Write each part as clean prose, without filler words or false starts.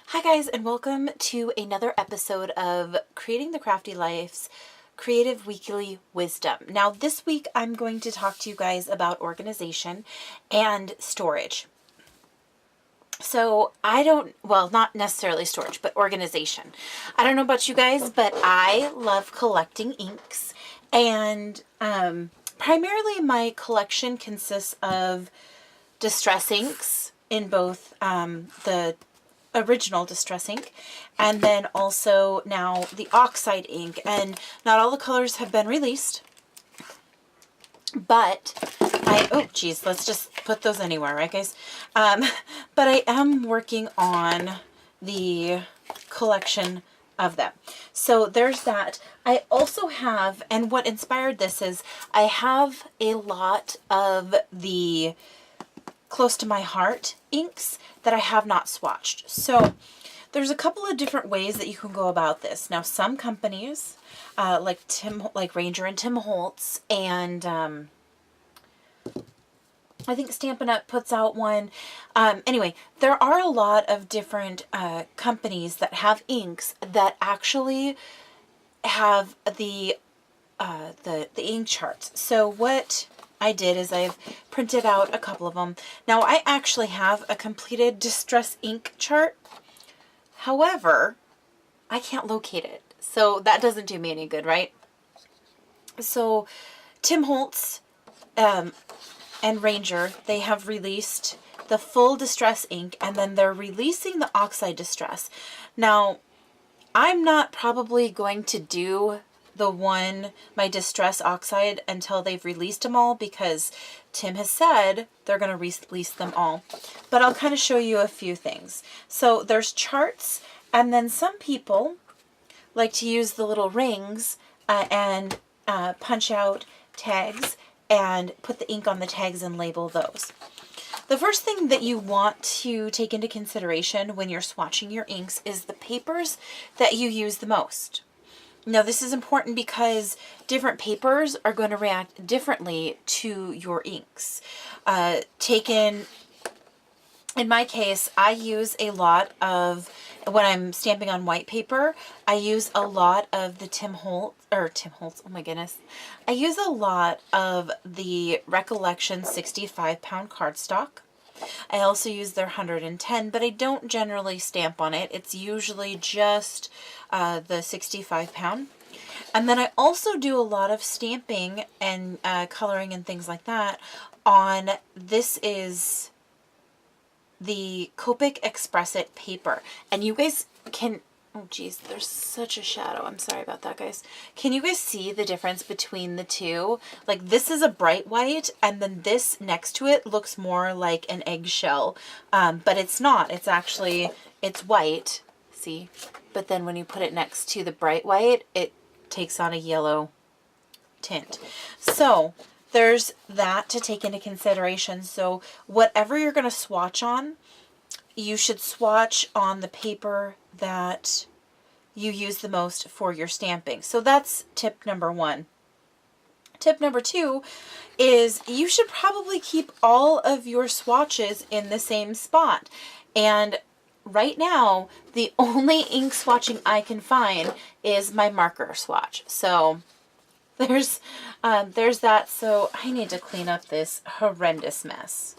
Hi guys, and welcome to another episode of Creating the Crafty Life's Creative Weekly Wisdom. Now this week I'm going to talk to you guys about organization and storage. So not necessarily storage, but organization. I don't know about you guys, but I love collecting inks, and primarily my collection consists of distress inks in both the original distress ink and then also now the oxide ink, and not all the colors have been released, but let's just put those anywhere, right guys? But I am working on the collection of them. So there's that. I also have, and what inspired this is, I have a lot of the close to my heart inks that I have not swatched. So there's a couple of different ways that you can go about this. Now some companies like Ranger and Tim Holtz, and I think Stampin' Up! Puts out one. Anyway, there are a lot of different companies that have inks that actually have the ink charts. So what I did is I've printed out a couple of them. Now I actually have a completed distress ink chart. However, I can't locate it. So that doesn't do me any good, right? So Tim Holtz and Ranger, they have released the full distress ink, and then they're releasing the oxide distress. Now, I'm not probably going to do my distress oxide until they've released them all, because Tim has said they're going to release them all. But I'll kind of show you a few things. So there's charts, and then some people like to use the little rings and punch out tags and put the ink on the tags and label those. The first thing that you want to take into consideration when you're swatching your inks is the papers that you use the most. Now this is important because different papers are going to react differently to your inks. In my case, I use a lot of, when I'm stamping on white paper, I use a lot of the Tim Holtz, oh my goodness. I use a lot of the Recollection 65-pound cardstock. I also use their 110, but I don't generally stamp on it. It's usually just the 65-pound. And then I also do a lot of stamping and coloring and things like that on, this is the Copic Express It paper. And you guys can, oh geez, there's such a shadow. I'm sorry about that, guys. Can you guys see the difference between the two? Like, this is a bright white, and then this next to it looks more like an eggshell. But it's not. It's actually, it's white. See? But then when you put it next to the bright white, it takes on a yellow tint. So there's that to take into consideration. So whatever you're going to swatch on, you should swatch on the paper that you use the most for your stamping. So that's tip number one. Tip number two is you should probably keep all of your swatches in the same spot. And right now, the only ink swatching I can find is my marker swatch. So there's that. So I need to clean up this horrendous mess.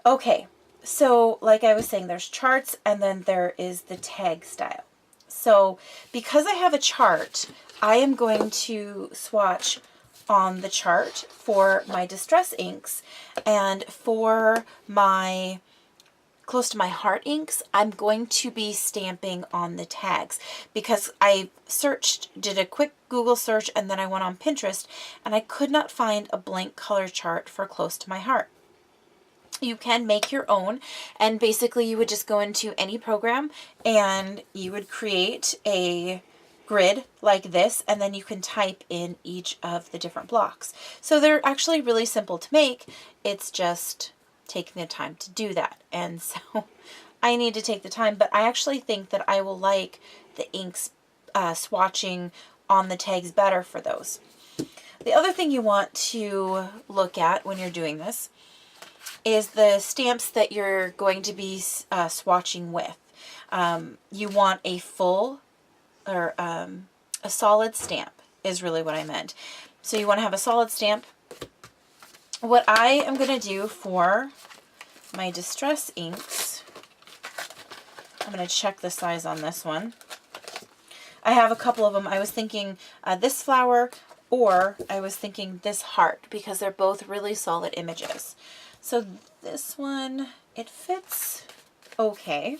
Okay. So like I was saying, there's charts, and then there is the tag style. So because I have a chart, I am going to swatch on the chart for my distress inks, and for my close to my heart inks, I'm going to be stamping on the tags, because I did a quick Google search, and then I went on Pinterest, and I could not find a blank color chart for close to my heart. You can make your own, and basically you would just go into any program and you would create a grid like this, and then you can type in each of the different blocks. So they're actually really simple to make. It's just taking the time to do that. And so I need to take the time, but I actually think that I will like the inks swatching on the tags better for those. The other thing you want to look at when you're doing this is the stamps that you're going to be swatching with. You want a full, or a solid stamp is really what I meant. So you want to have a solid stamp. What I am going to do for my Distress inks, I'm going to check the size on this one. I have a couple of them. I was thinking this flower, or I was thinking this heart, because they're both really solid images. So this one, it fits okay.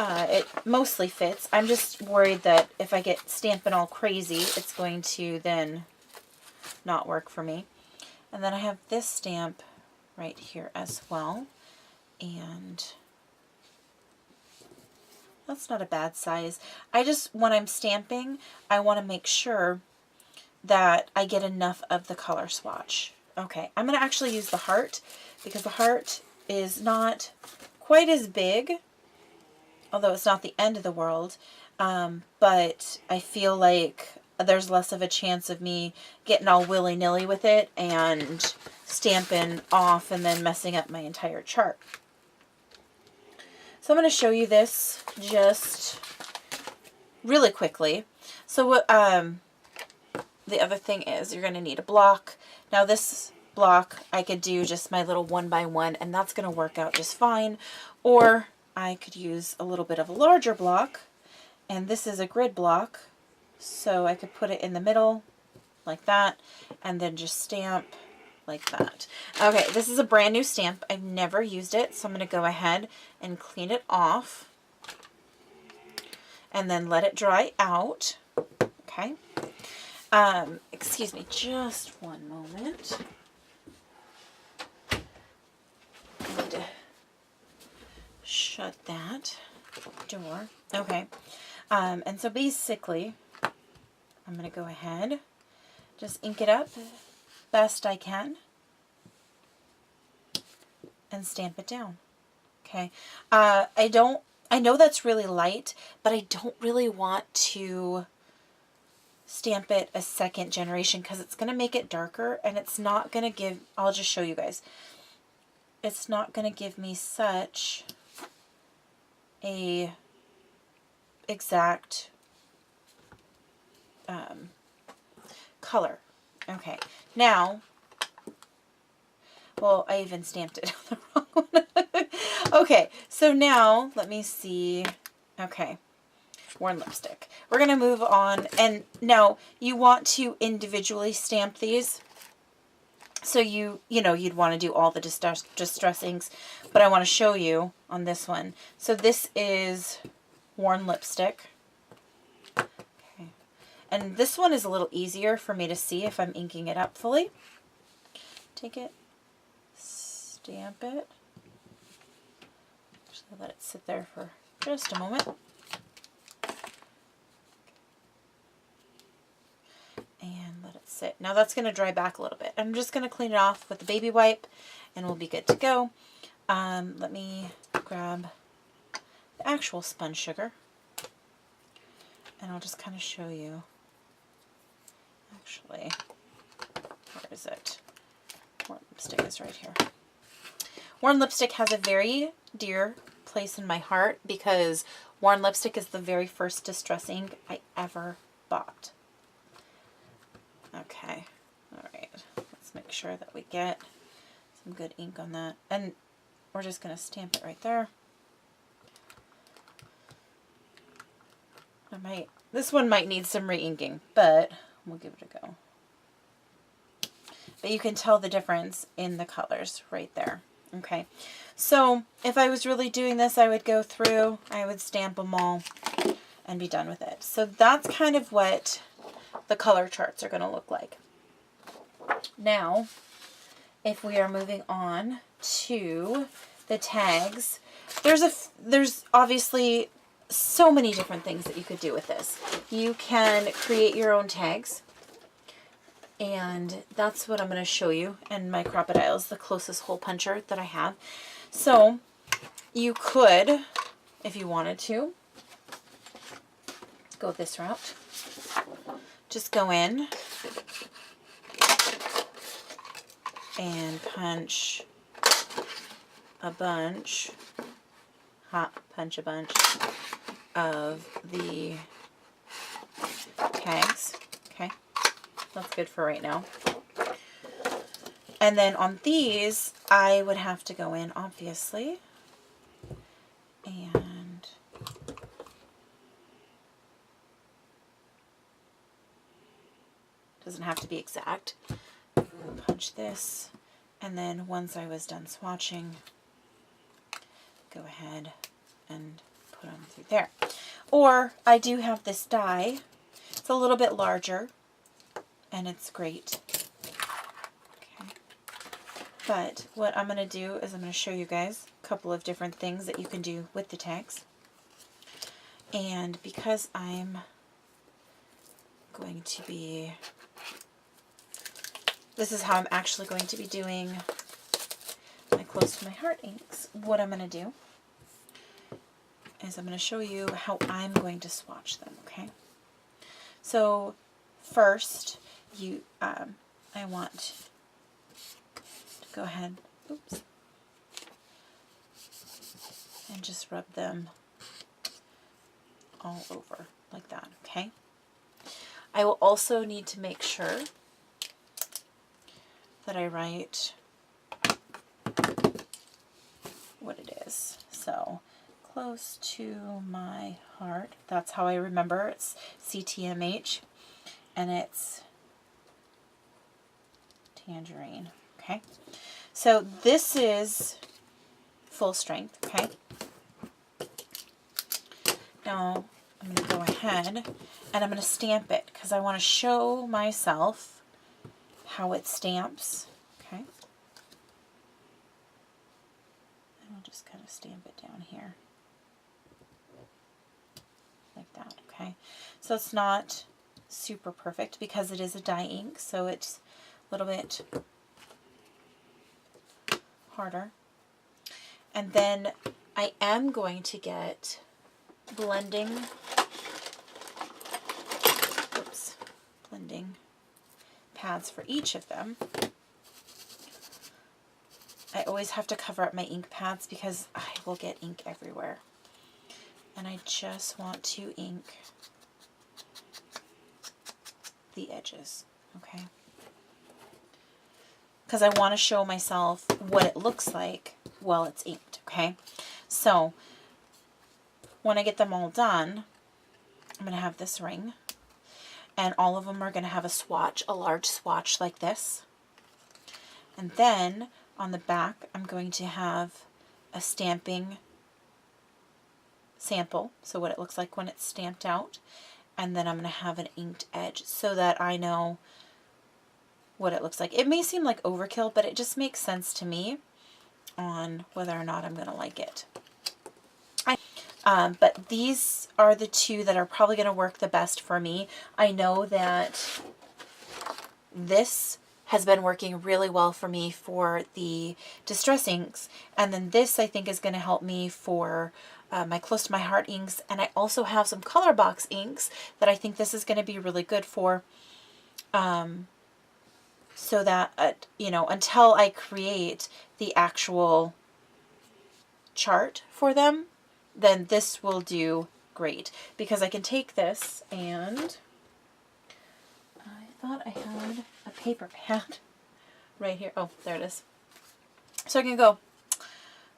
It mostly fits. I'm just worried that if I get stamping all crazy, it's going to then not work for me. And then I have this stamp right here as well. And that's not a bad size. I just, when I'm stamping, I want to make sure that I get enough of the color swatch. Okay, I'm going to actually use the heart, because the heart is not quite as big, although it's not the end of the world, but I feel like there's less of a chance of me getting all willy-nilly with it and stamping off and then messing up my entire chart. So I'm going to show you this just really quickly. So what the other thing is, you're going to need a block. Now this block, I could do just my little 1x1, and that's going to work out just fine. Or I could use a little bit of a larger block, and this is a grid block, so I could put it in the middle like that, and then just stamp like that. Okay, this is a brand new stamp. I've never used it, so I'm going to go ahead and clean it off and then let it dry out. Okay. Excuse me, just one moment. I need to shut that door. Okay. And so basically, I'm going to go ahead, just ink it up best I can, and stamp it down. Okay. I know that's really light, but I don't really want to stamp it a second generation, because it's going to make it darker, and it's not going to give, I'll just show you guys, it's not going to give me such a exact color. Okay, now, well, I even stamped it on the wrong one. Okay, so now, let me see. Okay, worn lipstick. We're going to move on, and now you want to individually stamp these. So you know, you'd want to do all the distress inks, but I want to show you on this one. So this is worn lipstick. Okay. And this one is a little easier for me to see if I'm inking it up fully. Take it, stamp it. Just let it sit there for just a moment. And let it sit. Now that's going to dry back a little bit. I'm just going to clean it off with the baby wipe, and we'll be good to go. Let me grab the actual spun sugar, and I'll just kind of show you. Actually, where is it? Worn lipstick is right here. Worn lipstick has a very dear place in my heart, because worn lipstick is the very first distress ink I ever bought. Okay, alright, let's make sure that we get some good ink on that, and we're just going to stamp it right there. This one might need some re-inking, but we'll give it a go. But you can tell the difference in the colors right there. Okay, so if I was really doing this, I would go through, I would stamp them all and be done with it. So that's kind of what the color charts are going to look like. Now, if we are moving on to the tags, there's obviously so many different things that you could do with this. You can create your own tags, and that's what I'm going to show you. And my Crocodile is the closest hole puncher that I have. So you could, if you wanted to, go this route. Just go in and punch a bunch, punch a bunch of the tags. Okay, that's good for right now. And then on these, I would have to go in, obviously, and doesn't have to be exact. Punch this, and then once I was done swatching, go ahead and put them through there. Or I do have this die. It's a little bit larger, and it's great. Okay. But what I'm going to do is I'm going to show you guys a couple of different things that you can do with the tags. And because I'm going to be, this is how I'm actually going to be doing my Close to My Heart inks. What I'm going to do is I'm going to show you how I'm going to swatch them, okay? So first, I want to go ahead, oops, and just rub them all over like that, okay? I will also need to make sure that I write what it is. So, Close to My Heart. That's how I remember. It's CTMH, and it's tangerine. Okay. So this is full strength. Okay. Now I'm going to go ahead and I'm going to stamp it because I want to show myself how it stamps. Okay. And I'll just kind of stamp it down here. Like that, okay? So it's not super perfect because it is a dye ink, so it's a little bit harder. And then I am going to get blending pads for each of them. I always have to cover up my ink pads because I will get ink everywhere. And I just want to ink the edges, okay? Because I want to show myself what it looks like while it's inked, okay? So when I get them all done, I'm going to have this ring, and all of them are going to have a swatch, a large swatch like this. And then on the back, I'm going to have a stamping sample, so what it looks like when it's stamped out, and then I'm going to have an inked edge so that I know what it looks like. It may seem like overkill, but it just makes sense to me on whether or not I'm going to like it. But these are the two that are probably going to work the best for me. I know that this has been working really well for me for the distress inks, and then this I think is going to help me for my Close to My Heart inks, and I also have some color box inks that I think this is going to be really good for, so that, you know, until I create the actual chart for them, then this will do great, because I can take this, and I thought I had a paper pad right here. Oh, there it is. So I can go,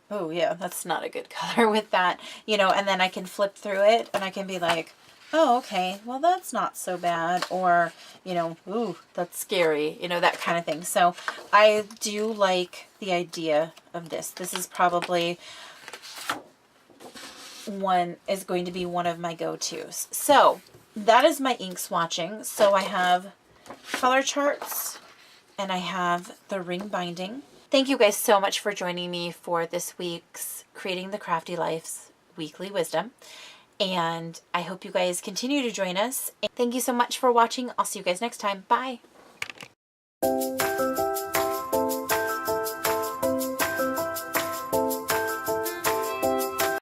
oh yeah, that's not a good color with that, you know, and then I can flip through it and I can be like, oh, okay, well, that's not so bad, or, you know, ooh, that's scary, you know, that kind of thing. So I do like the idea of this. This is probably going to be one of my go-tos. So that is my ink swatching. So I have color charts and I have the ring binding. Thank you guys so much for joining me for this week's Creating the Crafty Life's Weekly Wisdom. And I hope you guys continue to join us. Thank you so much for watching. I'll see you guys next time. Bye.